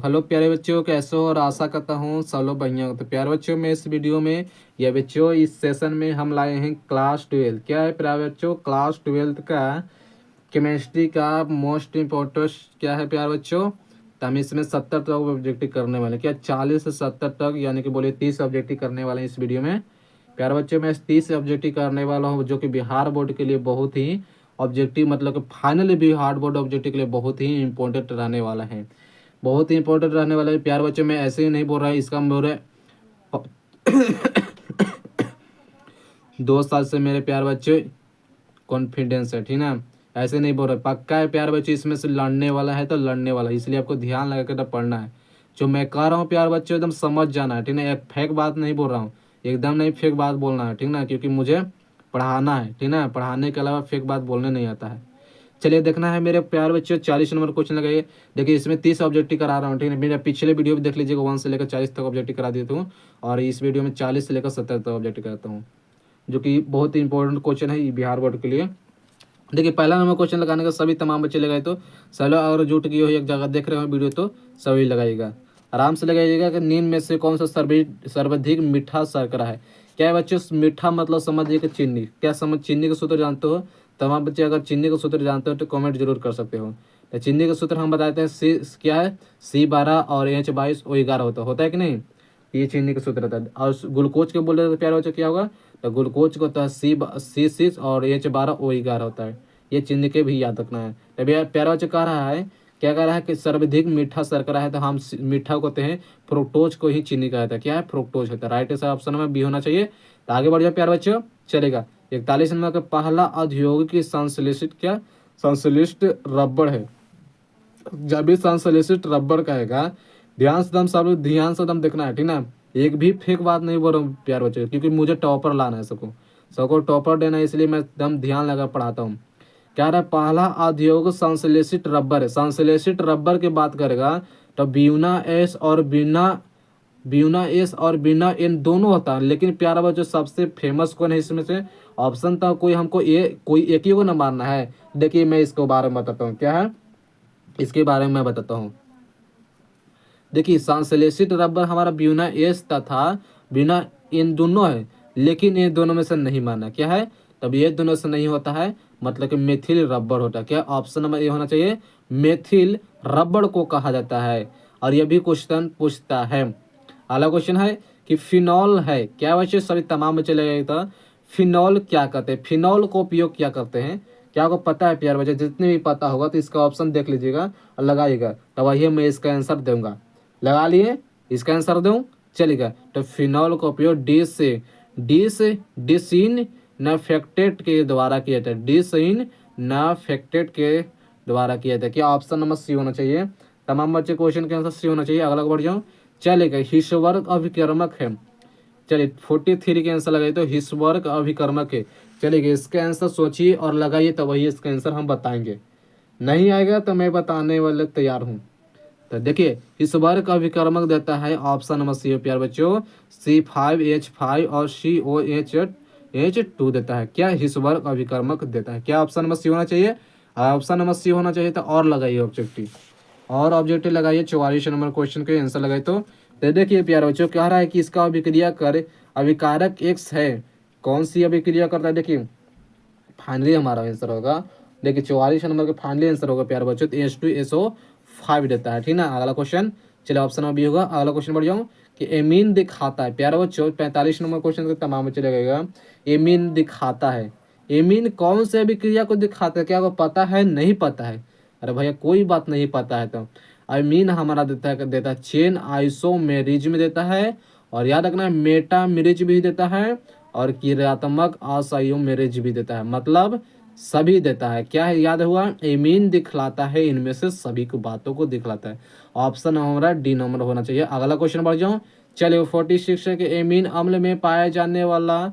Hello प्यारे बच्चों, कैसे हो? और आशा करता हूँ सब लोग बढ़िया हो। तो प्यारे बच्चों में इस वीडियो में या बच्चों इस सेशन में हम लाए हैं क्लास 12। क्या है प्यारे बच्चों? क्लास 12 का केमिस्ट्री का मोस्ट इम्पोर्टेंट क्या है प्यारे बच्चों? तो हम इसमें 70 तक ऑब्जेक्टिव करने वाले हैं। क्या 40 से 70 तक यानी कि बोलिए 30 ऑब्जेक्टिव करने वाले हैं इस वीडियो में। प्यारे बच्चों मैं 30 ऑब्जेक्टिव करने वाला हूँ, जो कि बिहार बोर्ड के लिए बहुत ही ऑब्जेक्टिव मतलब कि फाइनली बिहार बोर्ड ऑब्जेक्टिव के लिए बहुत ही इंपॉर्टेंट रहने वाला है। बहुत ही इंपॉर्टेंट रहने वाला है प्यार बच्चों। मैं ऐसे ही नहीं बोल रहा है, इसका मेरे 2 साल से मेरे प्यार बच्चे कॉन्फिडेंस है, ठीक ना। ऐसे नहीं बोल रहे, पक्का है प्यार बच्चे, इसमें से लड़ने वाला है तो लड़ने वाला है, इसलिए आपको ध्यान लगा कर पढ़ना है। जो मैं कह रहा हूँ प्यार बच्चों एकदम समझ जाना है, ठीक ना। एक फेक बात नहीं बोल रहा हूँ, एकदम नहीं फेक बात बोलना है, ठीक ना, क्योंकि मुझे पढ़ाना है, ठीक ना। पढ़ाने के अलावा फेक बात बोलने नहीं आता है। चलिए देखना है मेरे प्यार बच्चों, 40 नंबर क्वेश्चन लगाइए। देखिए इसमें 30 ऑब्जेक्टिव करा रहा हूँ, ठीक है। मेरा पिछले वीडियो भी देख लीजिएगा, 1 से लेकर 40 तक ऑब्जेक्टिव करा देता हूँ, और इस वीडियो में 40 से लेकर 70 तक ऑब्जेक्टिव कराता हूँ, जो कि बहुत ही इंपॉर्टेंट क्वेश्चन है बिहार बोर्ड के लिए। देखिए पहला नंबर क्वेश्चन लगाने का सभी तमाम बच्चे लगाए, तो सलो और जुट की हो एक जगह देख रहे हो वीडियो तो सभी लगाइएगा, आराम से लगाइएगा कि निम्न में से कौन सा सर्वाधिक मीठा शर्करा है। क्या है बच्चों? मीठा मतलब समझिए कि चीनी। क्या समझ चीनी का सूत्र जानते हो? तमाम बच्चे अगर चीनी का सूत्र जानते हो तो कमेंट जरूर कर सकते हो। तो चीनी का सूत्र हम बताते हैं, सी क्या है, C12 और H22O11 होता है कि नहीं। ये चीनी का सूत्र रहता है। और ग्लूकोज के बोले तो प्यारे बच्चों क्या होगा? तो ग्लूकोज को होता है C6 और H12O11 होता है। ये चिन्ह के भी याद रखना है। तभी यार प्यारा बच्चा कह रहा है, क्या कह रहा है कि सर्वाधिक मीठा शर्करा है, तो हम मीठा को कहते हैं फ्रुक्टोज को ही चीनी कहता है। क्या है? फ्रुक्टोज होता है। राइट आंसर ऑप्शन में बी होना चाहिए। तो आगे बढ़ जाओ प्यारे बच्चों, चलेगा। 41 नंबर का पहला औद्योगिक संश्लेषित क्या संश्लिष्ट रबड़ है। जब भी संश्लेषित रबड़ कहेगा, ध्यान से दम देखना है, ठीक ना। एक भी फेक बात नहीं बोल रहा हूँ प्यार बच्चों, क्योंकि मुझे टॉपर लाना है सबको टॉपर देना है, इसलिए मैं दम ध्यान लगा पढ़ाता हूँ। क्या रहा? पहला औद्योगिक संश्लेषित रबर है। संश्लेषित रबर की बात करेगा तो ब्यूना एन दोनों होता है, लेकिन प्यारा बच्चों सबसे फेमस कौन है इसमें से? ऑप्शन था कोई, हमको ये कोई एक ही को ना मारना है। देखिए मैं इसके बारे में बताता हूँ, क्या है इसके बारे में मैं बताता हूँ। देखिए संश्लेषित रबर हमारा ब्यूना एस तथा ब्यूना इन दोनों है, लेकिन ये दोनों में से नहीं माना। क्या है? तब ये दोनों से नहीं होता है, मतलब कि मेथिल रबर होता है। क्या ऑप्शन नंबर ए होना चाहिए? मेथिल रबर को कहा जाता है। और ये भी क्वेश्चन पूछता है। अगला क्वेश्चन है कि फिनॉल है। क्या बच्चे सभी तमाम बच्चे लगेगा तो फिनॉल क्या कहते हैं? फिनॉल को उपयोग क्या करते हैं? क्या आपको पता है प्यार बच्चे? जितने भी पता होगा तो इसका ऑप्शन देख लीजिएगा और लगाइएगा, तब वही मैं इसका आंसर दूंगा। लगा लिए? इसका आंसर दूं? चलेगा। तो फिनॉल का उपयोग डिसिन नफेक्टेट के द्वारा किया जाता है। डिसिन नफेक्टेट के द्वारा किया जाता है। क्या ऑप्शन नंबर सी होना चाहिए? तमाम बच्चे क्वेश्चन के आंसर सी होना चाहिए। अगला बढ़ जाऊँ, चलेगा। हिस्वर्ग अभिकर्मक है। चलिए 43 के आंसर लगाइए तो हिस्वर्ग अभिकर्मक है। चलिए इसका आंसर सोचिए और लगाइए, तो वही इसका आंसर हम बताएंगे। नहीं आएगा तो मैं बताने वाले तैयार हूँ। तो देखिए इस वर्ग का विकर्मक देता है ऑप्शन नंबर सी प्यार बच्चों, C5H5 और COH2 देता है। क्या इस वर्ग का विकर्मक देता है? क्या ऑप्शन नंबर सी होना चाहिए? ऑप्शन नंबर सी होना चाहिए। तो और लगाइए ऑब्जेक्टिव, और ऑब्जेक्टिव लगाइए। 44 नंबर क्वेश्चन के आंसर लगाए तो देखिए प्यार बच्चों कह रहा है कि इसका अभिक्रिया कर अभिकारक एक्स है। कौन सी अभिक्रिया करता है? देखिए फाइनली हमारा आंसर होगा, देखिए 44 नंबर का फाइनली आंसर होगा प्यार बच्चों, तो H2SO5 देता है, ठीक ना। अगला क्वेश्चन, चलिए ऑप्शन में भी होगा। अगला क्वेश्चन बढ़ जाऊँ कि एमीन दिखाता है। प्यार बच्चों 45 नंबर क्वेश्चन का तमाम बच्चे लगेगा। एमीन दिखाता है, एमीन कौन से अभिक्रिया को दिखाता है? क्या आपको पता है? नहीं पता है? अरे भैया कोई बात नहीं पता है तो एमीन हमारा देता है चेन आइसोमेरिज्म देता है, और याद रखना है मेटामेरिज भी देता है, और क्रियात्मक आइसोमेरिज भी देता है, मतलब सभी देता है। क्या है? याद हुआ? एमीन दिखलाता है, इनमें से सभी को बातों को दिखलाता है। ऑप्शन हमारा डी नंबर होना चाहिए। अगला क्वेश्चन बढ़ जाऊँ, चलिए 46 है कि एमीन अम्ल में पाया जाने वाला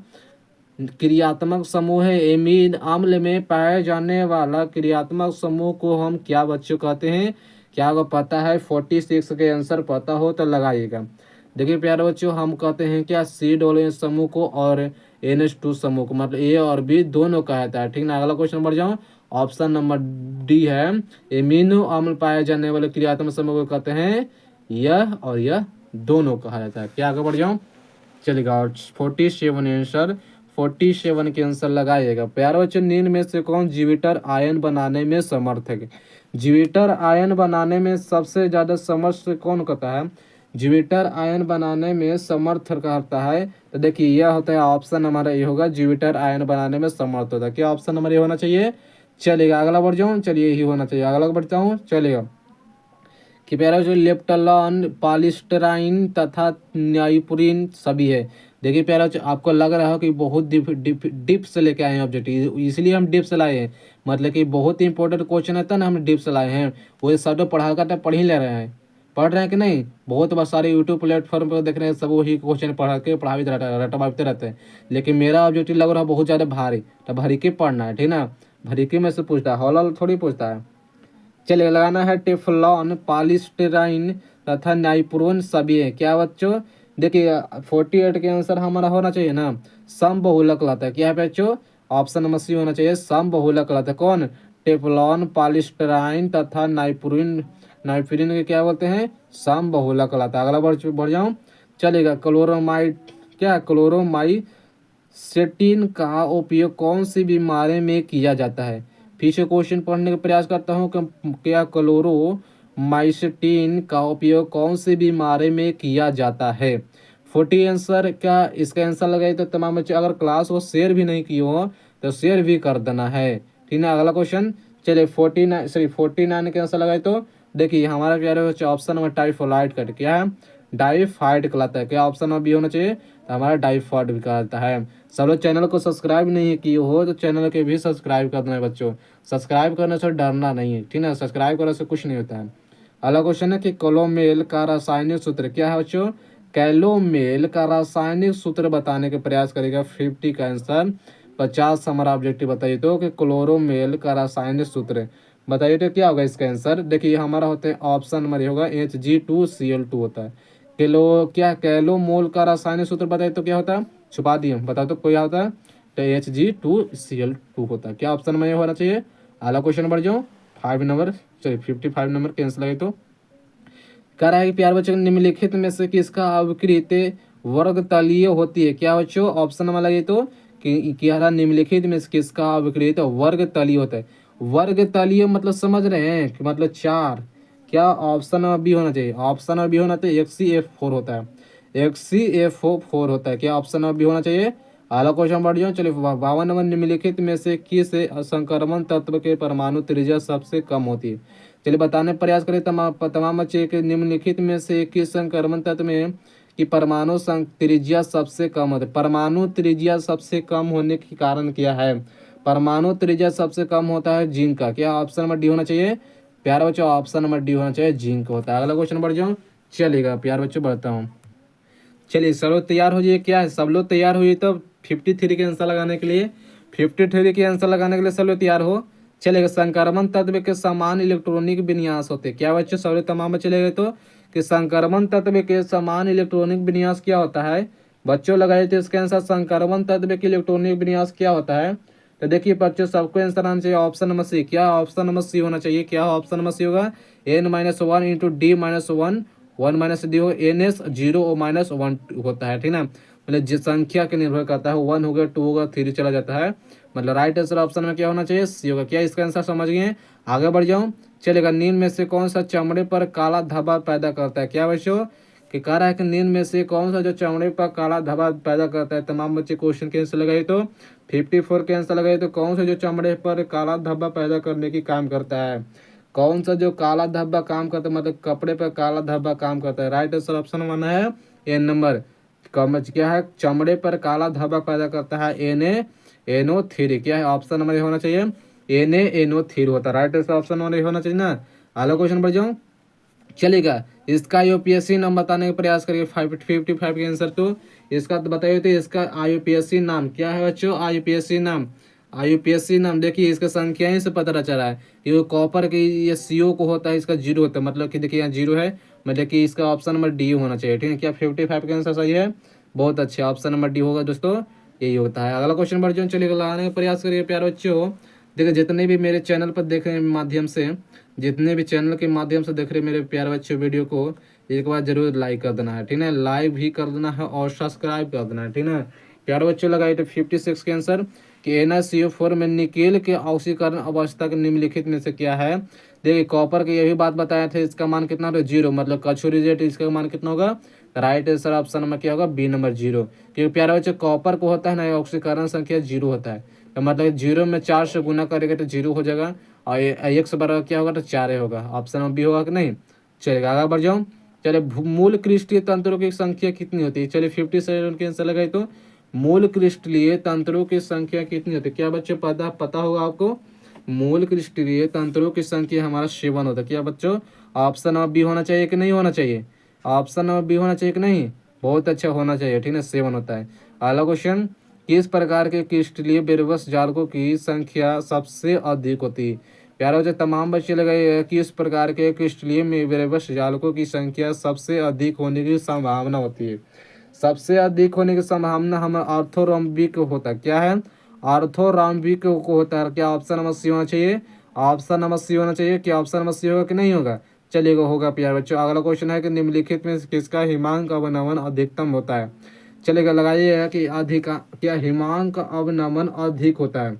क्रियात्मक समूह है। एमीन अम्ल में पाए जाने वाला क्रियात्मक समूह को हम क्या बच्चों कहते हैं? क्या आपको पता है? 46 के आंसर पता हो तो लगाइएगा। देखिए प्यारे बच्चों हम कहते हैं क्या, C समूह को और NH2 समूह को, मतलब ए और बी दोनों कहा जाता है, ठीक ना। अगला क्वेश्चन बढ़ जाऊँ, ऑप्शन नंबर डी है, एमिनो अम्ल पाए जाने वाले क्रियात्मक समूह को कहते हैं यह और यह दोनों कहा जाता है। क्या आगे बढ़ जाऊँ, चलेगा। और 47 आंसर, 47 के आंसर लगाइएगा। प्यारे बच्चों, निम्न में से कौन जीविटर आयन बनाने में समर्थ है? जीविटर आयन बनाने में सबसे ज्यादा समर्थ कौन करता है? जीविटर आयन बनाने में समर्थ करता है, तो देखिए यह होता है ऑप्शन हमारा ये होगा, जीविटर आयन बनाने में समर्थ होता है। क्या ऑप्शन नंबर ये होना चाहिए? चलेगा, अगला बढ़ जाऊँ, चलिए यही होना चाहिए, अगला बढ़ता हूँ, चलेगा। कि प्यारा जो लेप्टलॉन, पॉलिस्टराइन तथा न्यायपुरीन सभी है। देखिए प्यारा जो आपको लग रहा है कि बहुत डिप से लेके आए हैं ऑब्जेक्टिव, इसलिए हम डिप से लाए हैं, मतलब कि बहुत ही इंपॉर्टेंट क्वेश्चन है, तो ना हम डिप से लाए हैं। वो सब पढ़ा कर पढ़ ही ले रहे हैं, पढ़ रहे हैं कि नहीं? बहुत बार सारे यूट्यूब प्लेटफॉर्म पर देख रहे हैं, सब वही क्वेश्चन पढ़ा के रटवाते रहते हैं। लेकिन मेरा ऑब्जेक्टिव लग रहा है बहुत ज़्यादा भारी, तो भरी के पढ़ना है, ठीक ना? भरी के में से पूछता है, हॉल थोड़ी पूछता है। चलिए, लगाना है टेफ्लॉन, पॉलीस्टाइरीन तथा नाइट्रोन सभी है। क्या बच्चों? देखिए 48 के आंसर हमारा होना चाहिए ना, समबहुलक कहलाता है। क्या है बच्चों? ऑप्शन नंबर सी होना चाहिए, समबहुलक कहलाता है। कौन? टेफ्लॉन, पॉलीस्टाइरीन तथा नाइट्रोन, नाइट्रोजन के क्या बोलते हैं? समबहुलक कहलाता है। अगला बढ़ जाऊँ, चलेगा। क्लोरोमाइड, क्या क्लोरोमाई सेटिन का उपयोग कौन सी बीमारी में किया जाता है? फिर से क्वेश्चन पढ़ने का प्रयास करता हूँ कि क्या क्लोरोमाइसिटिन का उपयोग कौन सी बीमारी में किया जाता है? 40 आंसर, क्या इसका आंसर लगाए तो तमाम बच्चे, अगर क्लास को शेयर भी नहीं किए हो तो शेयर भी कर देना है, ठीक है। अगला क्वेश्चन, चलिए 49 के आंसर लगाए तो देखिए हमारा प्यारे बच्चे ऑप्शन नंबर टाइफोलाइड कट क्या है? डाइफाइड कहलाता है। क्या ऑप्शन नंबर बी होना चाहिए? तो हमारा डाइफाइड भी कहलाता है। सब लोग चैनल को सब्सक्राइब नहीं किए हो तो चैनल के भी सब्सक्राइब कर देना है बच्चों। सब्सक्राइब करने से डरना नहीं है, ठीक है, सब्सक्राइब करने से कुछ नहीं होता है। अगला क्वेश्चन है कि क्लोमेल का रासायनिक सूत्र क्या है बच्चों? कैलोमेल का रासायनिक सूत्र बताने का प्रयास करेगा। 50 का आंसर, 50 हमारा ऑब्जेक्टिव बताइए तो कि क्लोरोमेल का रासायनिक सूत्र बताइए तो क्या होगा इसका आंसर? देखिए हमारा होता है ऑप्शन नंबर होगा Hg2Cl2 होता है। कैलोमोल का रासायनिक सूत्र बताइए तो क्या होता है? छुपा दिए, बताओ तो क्या होता है? तो Hg2Cl2 होता है। क्या ऑप्शन में होना चाहिए? अगला क्वेश्चन बढ़ जाओ, 5 नंबर, चलिए 55 नंबर कैंसिल लगे तो कह रहा है कि प्यार बच्चों, निम्नलिखित में से किसका अवकृत वर्ग तलीय होती है? क्या बच्चों? ऑप्शन नंबर लगे तो कि क्या निम्नलिखित में से किसका अवकृत वर्ग तलीय होता है? वर्ग तलीय मतलब समझ रहे हैं कि मतलब चार। क्या ऑप्शन नंबर बी होना चाहिए? ऑप्शन नंबर बी होना चाहिए, XCF4 होता है, XCF4 होता है। क्या ऑप्शन नंबर बी होना चाहिए? अगला क्वेश्चन बढ़ जाओ, चलिए 52 नंबर, निम्नलिखित में से किस संक्रमण तत्व के परमाणु त्रिज्या सबसे कम होती है? चलिए बताने का प्रयास करें तमाम बच्चे के निम्नलिखित में से किस संक्रमण तत्व में कि परमाणु त्रिज्या सबसे कम होती है? परमाणु त्रिज्या सबसे कम होने के कारण क्या है? परमाणु त्रिज्या सबसे कम होता है जिंक का। क्या ऑप्शन नंबर डी होना चाहिए? प्यारे बच्चों ऑप्शन नंबर डी होना चाहिए, जिंक होता है। अगला क्वेश्चन बढ़ जाऊँ, चलेगा प्यारे बच्चों बढ़ता हूँ। चलिए सब लोग तैयार हो जाइए, क्या है सब लोग तैयार हो जाइए तो 53 के आंसर लगाने के लिए, 53 के आंसर लगाने के लिए सब लोग तैयार हो। चलेगा। संक्रमण तत्व के समान इलेक्ट्रॉनिक विन्यास होते, क्या बच्चों सब लोग तमाम चलेगा तो कि संक्रमण तत्व के समान इलेक्ट्रॉनिक विन्यास क्या होता है? बच्चों लगाए थे इसके आंसर, संक्रमण तत्व के इलेक्ट्रॉनिक विन्यास क्या होता है? तो देखिए बच्चों सबको आंसर आना चाहिए ऑप्शन नंबर सी। क्या ऑप्शन नंबर सी होना चाहिए? क्या ऑप्शन नंबर सी होगा? N-1 इंटू D-1, 1 - डी हो, NS 0 - 1 होता है, ठीक ना? मतलब जिस संख्या के निर्भर करता है, 1 हो गया, 2 होगा, 3 चला जाता है। मतलब राइट आंसर ऑप्शन में क्या होना चाहिए? सी होगा। क्या इसका आंसर समझ गए? आगे बढ़ जाऊँ, चलेगा। नींद में से कौन सा चमड़े पर काला धब्बा पैदा करता है? क्या बच्चों? कि कह रहा है कि नींद में से कौन सा जो चमड़े पर काला धब्बा पैदा करता है? तमाम बच्चे क्वेश्चन के आंसर लगाए तो 54 के आंसर लगाए तो कौन सा जो चमड़े पर काला धब्बा पैदा करने की काम करता है? कौन सा जो काला धब्बा काम करता है, मतलब कपड़े पर काला धब्बा काम करता है? राइट आंसर ऑप्शन वन है एन नंबर। कमज क्या है? चमड़े पर काला धब्बा पैदा करता है NaNO3। क्या है ऑप्शन नंबर होना चाहिए? NaNO3 होता है। राइट आंसर ऑप्शन नंबर होना चाहिए ना। अगला क्वेश्चन बढ़ जाऊँ, चलेगा। इसका यूपीएससी नाम बताने का प्रयास करिए। 55 के आंसर तो इसका तो बताइए तो इसका IUPAC नाम क्या है बच्चों? IUPAC नाम, IUPAC नाम देखिए इसका संख्या ही से पता चला है। ये कॉपर की ये CO को होता है, इसका 0 होता है, मतलब कि देखिए यहाँ 0 है, मतलब कि इसका ऑप्शन नंबर डी होना चाहिए, ठीक है। क्या 55 का आंसर सही है? बहुत अच्छे, ऑप्शन नंबर डी होगा दोस्तों, यही होता है। अगला क्वेश्चन बढ़ जाओ, चलिए लगाने का प्रयास करिए प्यारे बच्चों। देखिए जितने भी मेरे चैनल पर देख रहे हैं माध्यम से, जितने भी चैनल के माध्यम से देख रहे मेरे प्यारे बच्चों वीडियो को, एक बार जरूर लाइक कर देना है, ठीक है, लाइक भी कर देना है और सब्सक्राइब कर देना है, ठीक है प्यारे बच्चों। लगाइए तो 56 के आंसर कि NaCO4 में निकेल के ऑक्सीकरण अवस्था के निम्नलिखित में से क्या है। देखिए कॉपर के ये भी बात बताया था, इसका मान कितना होगा 0, मतलब कछू रिजेक्ट, इसका मान कितना होगा, राइट आंसर ऑप्शन में क्या होगा बी नंबर 0, क्योंकि प्यारे बच्चों कॉपर को होता है ना ऑक्सीकरण संख्या 0 होता है, तो मतलब 0 में 4 से गुना करेगा तो 0 हो जाएगा, और 1 से बराबर क्या होगा तो 4 होगा, ऑप्शन में बी होगा कि नहीं। चलेगा आगे बढ़ जाऊँ। चलिए मूल क्रिस्टीय तंत्रों की संख्या कितनी होती है, चलिए 57 के आंसर लगाए तो मूल क्रिस्टलीय तंत्रों की संख्या कितनी होती है, क्या बच्चों पता होगा आपको, मूल क्रिस्टलीय तंत्रों की संख्या हमारा 7 होता है, क्या बच्चों ऑप्शन नंबर बी होना चाहिए कि नहीं होना चाहिए, ऑप्शन नंबर बी होना चाहिए कि नहीं, बहुत अच्छा होना चाहिए, ठीक है 7 होता है। अगला क्वेश्चन, किस प्रकार के क्रिस्टलीय बेरबस जालकों की संख्या सबसे अधिक होती है, प्यारे बच्चे तमाम बच्चे लगाए कि इस प्रकार के क्रिस्टलीय में बेरबस जालकों की संख्या सबसे अधिक होने की संभावना होती है। सबसे अधिक होने की संभावना हमें ऑर्थोरॉम्बिक होता है, क्या है ऑर्थोरॉम्बिक को होता है, क्या ऑप्शन नंबर सी होना चाहिए, ऑप्शन नंबर सी होना चाहिए, क्या ऑप्शन नंबर सी होगा कि नहीं होगा, चलिएगा होगा प्यारे बच्चों। अगला क्वेश्चन है कि निम्नलिखित में किसका हिमांक अवनमन अधिकतम होता है, चलेगा लगाइए कि अधिक क्या हिमांक अवनमन अधिक होता है,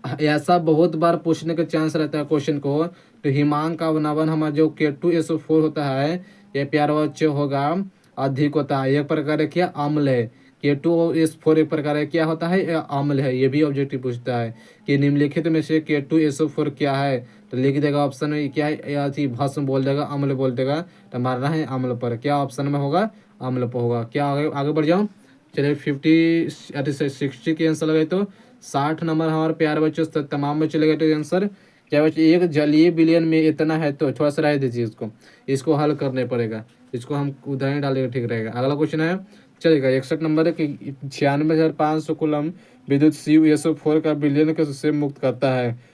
ऐसा बहुत बार पूछने का चांस रहता है क्वेश्चन को। तो हिमांक का अवनमन हमारा जो K2SO4 होता है, ये प्यारे बच्चे होगा अधिक होता है, एक प्रकार है क्या अम्ल है, K2SO4 एक प्रकार है क्या होता है अम्ल है, ये भी ऑब्जेक्टिव पूछता है कि निम्नलिखित में से K2SO4 क्या है, तो लिख देगा ऑप्शन में क्या है, या भस्म बोल देगा अम्ल बोल देगा, तो मारना है अम्ल पर, क्या ऑप्शन में होगा अम्ल पर होगा। क्या आगे आगे बढ़ जाऊँ, चलिए 60 के आंसर लगे तो 60 नंबर हमारे प्यारे बच्चों तमाम बच्चे लगे तो आंसर क्या बच्चे, एक जलीय विलयन में इतना है, तो थोड़ा सा रह दीजिए इसको, इसको हल करने पड़ेगा, इसको हम उदाहरण डालेंगे ठीक रहेगा। अगला क्वेश्चन है चलेगा 61 नंबर है कि 96,500 कूलम विद्युत CuSO4 का विलयन से मुक्त करता है,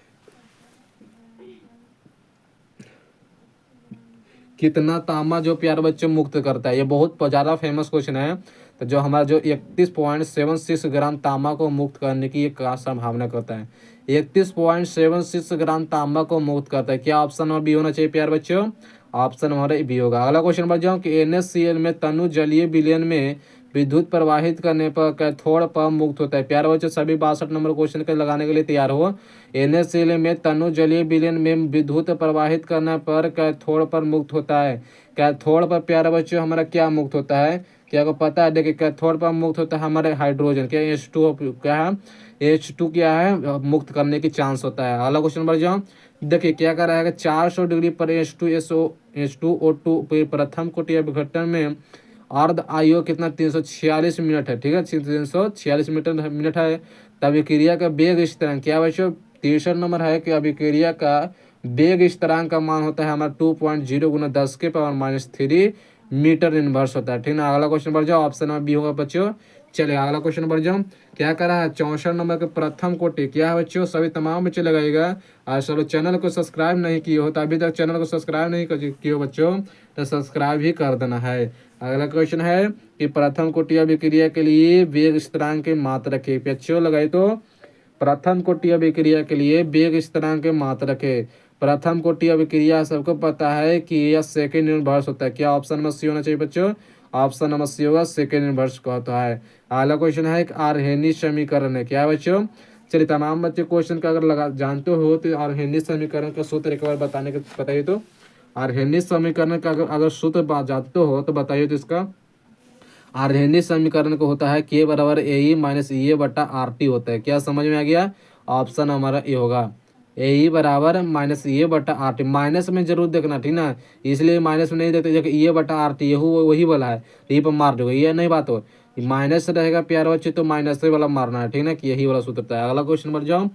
कितना तांबा जो प्यारे बच्चों मुक्त करता है, ये बहुत ज़्यादा फेमस क्वेश्चन है। तो जो हमारा जो 31.76 ग्राम तांबा को मुक्त करने की एक संभावना करता है, 31.76 ग्राम तांबा को मुक्त करता है, क्या ऑप्शन नंबर बी होना चाहिए प्यारे बच्चों, ऑप्शन हमारा बी होगा। अगला क्वेश्चन बढ़ जाऊँ कि NaCl में तनु जलीय विलयन में विद्युत प्रवाहित करने पर कैथोड पर मुक्त होता है, प्यारे बच्चों सभी 62 नंबर क्वेश्चन के लगाने के लिए तैयार हो। NaCl में तनु जलीय विलयन में विद्युत प्रवाहित करने पर कैथोड पर मुक्त होता है, कैथोड पर प्यारे बच्चों हमारा क्या मुक्त होता है, क्या आपको पता है, देखिए कैथोड पर मुक्त होता है हमारे हाइड्रोजन, क्या H2 क्या है, H2 क्या है मुक्त करने की चांस होता है। अगला क्वेश्चन बढ़ जाओ, देखिए क्या कर रहा है कि 400 डिग्री पर H2O2 प्रथम कोटि विघटन में अर्ध आयु कितना 346 मिनट है, ठीक है 346 मिनट है। तब अभिक्रिया का वेग स्थिरांक क्या बच्चों 63 नंबर है कि अभिक्रिया का वेग स्थिरांक का मान होता है हमारा 2.0 गुना 10⁻³ मीटर इनवर्स होता है, ठीक ना। अगला क्वेश्चन बढ़ जाओ, ऑप्शन में बी होगा बच्चों। चलिए अगला क्वेश्चन बढ़ जाओ, क्या करा है 64 नंबर के प्रथम कोटि क्या है बच्चों, सभी तमाम बच्चे लगाइएगा। और सब चैनल को सब्सक्राइब नहीं किए हो तो अभी तक चैनल को सब्सक्राइब नहीं किए हो बच्चों, तो सब्सक्राइब ही कर देना है। अगला क्वेश्चन है कि प्रथम कोटि अभिक्रिया के लिए वेग स्थिरांक की मात्रक है, बच्चों लगाए तो प्रथम कोटि अभिक्रिया के लिए वेग स्थिरांक की मात्रक है। प्रथम कोटि अभिक्रिया सबको पता है कि यह सेकेंड इनवर्स होता है, क्या ऑप्शन नंबर सी होना चाहिए बच्चों, ऑप्शन नंबर सी होगा सेकेंड इनवर्स का होता है। अगला क्वेश्चन है एक आर्हेनी समीकरण है, क्या है बच्चों, चलिए तमाम बच्चे क्वेश्चन का अगर लगा जानते हो तो आर्हेनी समीकरण का सूत्र एक बार बताने का बताइए तो, आर्हेनी समीकरण का अगर सूत्र जानते हो तो बताइए तो इसका। आर्हेनी समीकरण को होता है के बराबर ए माइनस ए बटा आर टी होता है, क्या समझ में आ गया, ऑप्शन हमारा ए होगा ए बराबर माइनस ए बटा आर टी, माइनस में जरूर देखना ठीक ना, इसलिए माइनस में नहीं देखते देखो ए बटा आर टी वही वाला है, यही पर मार दोगे, ये नहीं बात हो, माइनस रहेगा प्यारे बच्चे तो माइनस वाला मारना है, ठीक ना कि यही वाला सूत्र था। अगला क्वेश्चन बढ़ जाओ,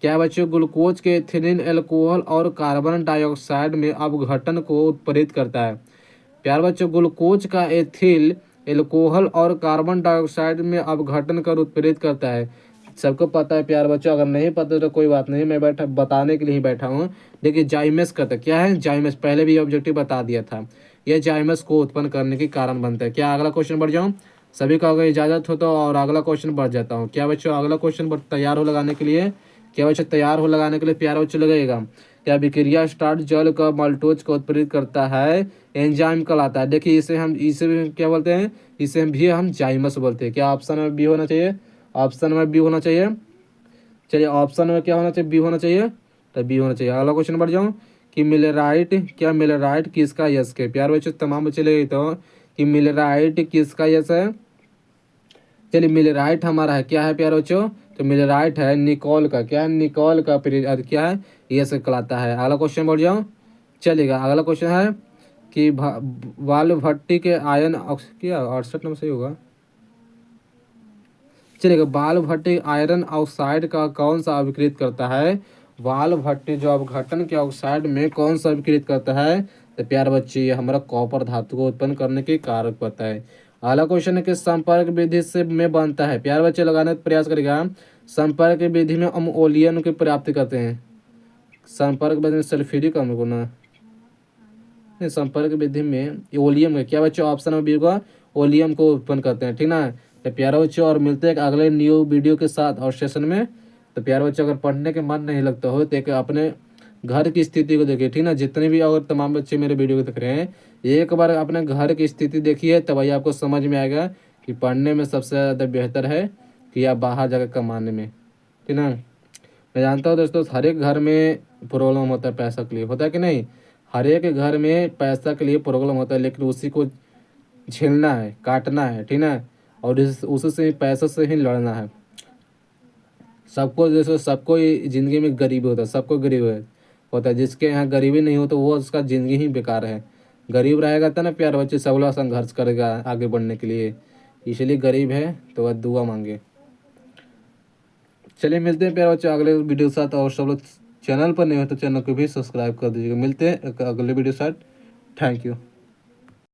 क्या बच्चों ग्लूकोज के एथिलीन अल्कोहल और कार्बन डाइऑक्साइड में अपघटन को उत्प्रेरित करता है, प्यारे बच्चों ग्लूकोज का एथिल एल्कोहल और कार्बन डाइऑक्साइड में अपघटन कर उत्प्रेरित करता है, सबको पता है प्यारे बच्चों, अगर नहीं पता तो कोई बात नहीं, मैं बैठा बताने के लिए ही बैठा हूँ। देखिए जाइमस करता क्या है, जाइमस पहले भी ऑब्जेक्टिव बता दिया था, यह जाइमस को उत्पन्न करने के कारण बनता है। क्या अगला क्वेश्चन बढ़ जाऊँ, सभी को अगर इजाजत हो तो, और अगला क्वेश्चन बढ़ जाता हूँ। क्या बच्चों अगला क्वेश्चन तैयार हो लगाने के लिए, क्या बच्चों तैयार हो लगाने के लिए प्यारे बच्चों लगेगा क्या विक्रिया स्टार्ट जल का माल्टोज को उत्प्रेरित करता है, एंजाइम कहलाता है। देखिए इसे भी क्या बोलते हैं, इसे भी हम जाइमस बोलते हैं। क्या ऑप्शन में बी होना चाहिए, ऑप्शन में बी होना चाहिए। चलिए ऑप्शन में क्या होना चाहिए, बी होना चाहिए, तो बी होना चाहिए। अगला क्वेश्चन बढ़ जाऊँ कि मिलेराइट, क्या मिलेराइट किसका यश है। प्यार बच्चों तमाम बच्चे ले तो कि मिलेराइट किसका यश है। चलिए मिलेराइट हमारा है, क्या है प्यार बच्चों, तो मिलेराइट है निकोल का, क्या है निकोल का क्या है यश कहलाता है। अगला क्वेश्चन बढ़ जाऊँ, चलिएगा अगला क्वेश्चन है कि वाल भट्टी के आयन क्या 68 नंबर सही होगा। चलिएगा बाल भट्टी आयरन ऑक्साइड का कौन सा अभिकृत करता है। बाल भट्टी जो अपघटन के ऑक्साइड में कौन सा अभिकृत करता है, तो प्यार बच्चे ये हमारा कॉपर धातु को उत्पन्न करने के कारक होता है। अगला क्वेश्चन है कि संपर्क विधि से में बनता है। प्यार बच्चे लगाने का प्रयास करेगा। संपर्क विधि में हम ओलियन की प्राप्ति करते हैं। संपर्क विधि में सल्फ्यूरिक अम्ल को ना, संपर्क विधि में ओलियम है, क्या बच्चों ऑप्शन में बी होगा, ओलियम को उत्पन्न करते हैं, ठीक ना। तो प्यारे बच्चों और मिलते हैं अगले न्यू वीडियो के साथ और सेशन में। तो प्यारे बच्चों अगर पढ़ने के मन नहीं लगता हो तो एक अपने घर की स्थिति को देखिए, ठीक ना। जितने भी अगर तमाम बच्चे मेरे वीडियो को देख रहे हैं, एक बार अपने घर की स्थिति देखिए, तब भाई आपको समझ में आएगा कि पढ़ने में सबसे ज़्यादा बेहतर है कि आप बाहर जाकर कमाने में, ठीक ना। मैं जानता हूँ दोस्तों हर एक घर में प्रॉब्लम होता है, पैसा के लिए होता है कि नहीं। हर एक घर में पैसा के लिए प्रॉब्लम होता है, लेकिन उसी को झेलना है, काटना है, ठीक ना। और उससे पैसे से ही लड़ना है। सबको जैसे सबको ज़िंदगी में गरीबी होता है, सबको गरीब होता है। जिसके यहाँ गरीबी नहीं हो तो वो उसका ज़िंदगी ही बेकार है। गरीब रहेगा तो ना प्यार बच्चे सब लोग संघर्ष करेगा आगे बढ़ने के लिए, इसलिए गरीब है तो वह दुआ मांगे। चलिए मिलते हैं प्यार बच्चों अगले वीडियो के साथ। और सब लोग चैनल पर नहीं हो तो चैनल को भी सब्सक्राइब कर दीजिएगा। मिलते हैं अगले वीडियो के साथ। Thank you.